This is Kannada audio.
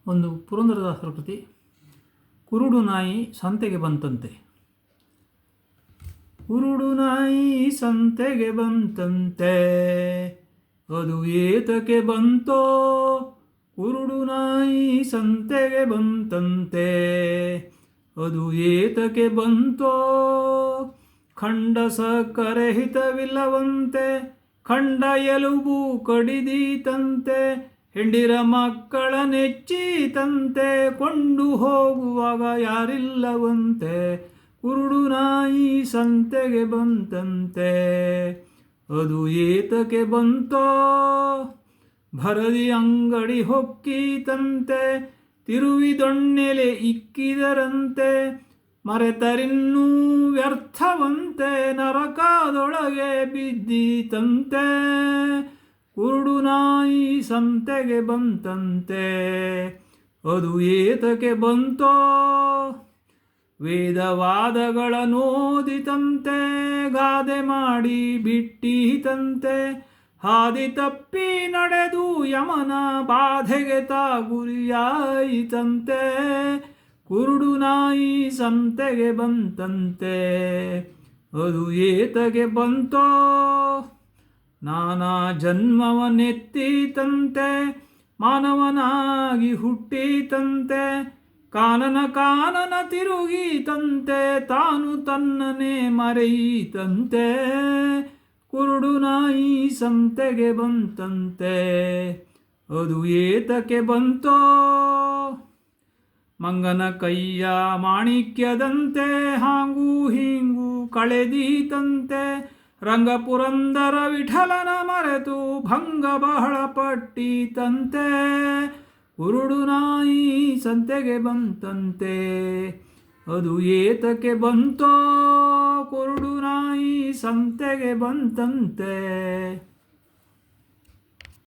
ಒಂದು ಪುರಂದರದಾಸರ ಕೃತಿ. ಕುರುಡು ನಾಯಿ ಸಂತೆಗೆ ಬಂತಂತೆ. ಕುರುಡು ನಾಯಿ ಸಂತೆಗೆ ಬಂತಂತೆ, ಅದು ಏತಕ್ಕೆ ಬಂತೋ. ಕುರುಡು ನಾಯಿ ಸಂತೆಗೆ ಬಂತಂತೆ, ಅದು ಏತಕ್ಕೆ ಬಂತೋ. ಖಂಡ ಸಕ್ಕರೆ ಹಿತವಿಲ್ಲವಂತೆ, ಖಂಡ ಎಲುಬು ಕಡಿದೀತಂತೆ. ಹೆಂಡಿರ ಮಕ್ಕಳ ನೆಚ್ಚೀತಂತೆ, ಕೊಂಡು ಹೋಗುವಾಗ ಯಾರಿಲ್ಲವಂತೆ. ಕುರುಡು ನಾಯಿ ಸಂತೆಗೆ ಬಂತಂತೆ, ಅದು ಏತಕ್ಕೆ ಬಂತೋ. ಭರದಿ ಅಂಗಡಿ ಹೊಕ್ಕೀತಂತೆ, ತಿರುವಿದೊಣ್ಣೆಲೆ ಇಕ್ಕಿದರಂತೆ. ಮರೆತರಿನ್ನೂ ವ್ಯರ್ಥವಂತೆ, ನರಕದೊಳಗೆ ಬಿದ್ದೀತಂತೆ. ಕುರುಡು ನಾಯಿ ಸಂತೆಗೆ ಬಂತಂತೆ, ಅದು ಏತಕ್ಕೆ ಬಂತೋ. ವೇದವಾದಗಳ ನೋದಿತಂತೆ, ಗಾದೆ ಮಾಡಿ ಬಿಟ್ಟೀತಂತೆ. ಹಾದಿ ತಪ್ಪಿ ನಡೆದು ಯಮನ ಬಾಧೆಗೆ ಗುರಿಯಾಯಿತಂತೆ. ಕುರುಡು ನಾಯಿ ಸಂತೆಗೆ ಬಂತಂತೆ, ಅದು ಏತಕ್ಕೆ ಬಂತೋ. ನಾನಾ ಜನ್ಮವನ್ನೆತ್ತೀತಂತೆ, ಮಾನವನಾಗಿ ಹುಟ್ಟೀತಂತೆ. ಕಾನನ ಕಾನನ ತಿರುಗೀತಂತೆ, ತಾನು ತನ್ನನ್ನೇ ಮರೆಯೀತಂತೆ. ಕುರುಡು ನಾಯಿ ಸಂತೆಗೆ ಬಂತಂತೆ, ಅದು ಏತಕ್ಕೆ ಬಂತೋ. ಮಂಗನ ಕೈಯ ಮಾಣಿಕ್ಯದಂತೆ, ಹಾಂಗೂ ಹೀಂಗೂ ಕಳೆದೀತಂತೆ. ರಂಗಪುರಂದರ ವಿಠಲನ ಮರೆತು ಭಂಗ ಬಹಳ ಪಟ್ಟೀತಂತೆ. ಕುರುಡು ನಾಯಿ ಸಂತೆಗೆ ಬಂತಂತೆ, ಅದು ಏತಕ್ಕೆ ಬಂತೋ. ಕುರುಡು ನಾಯಿ ಸಂತೆಗೆ ಬಂತಂತೆ.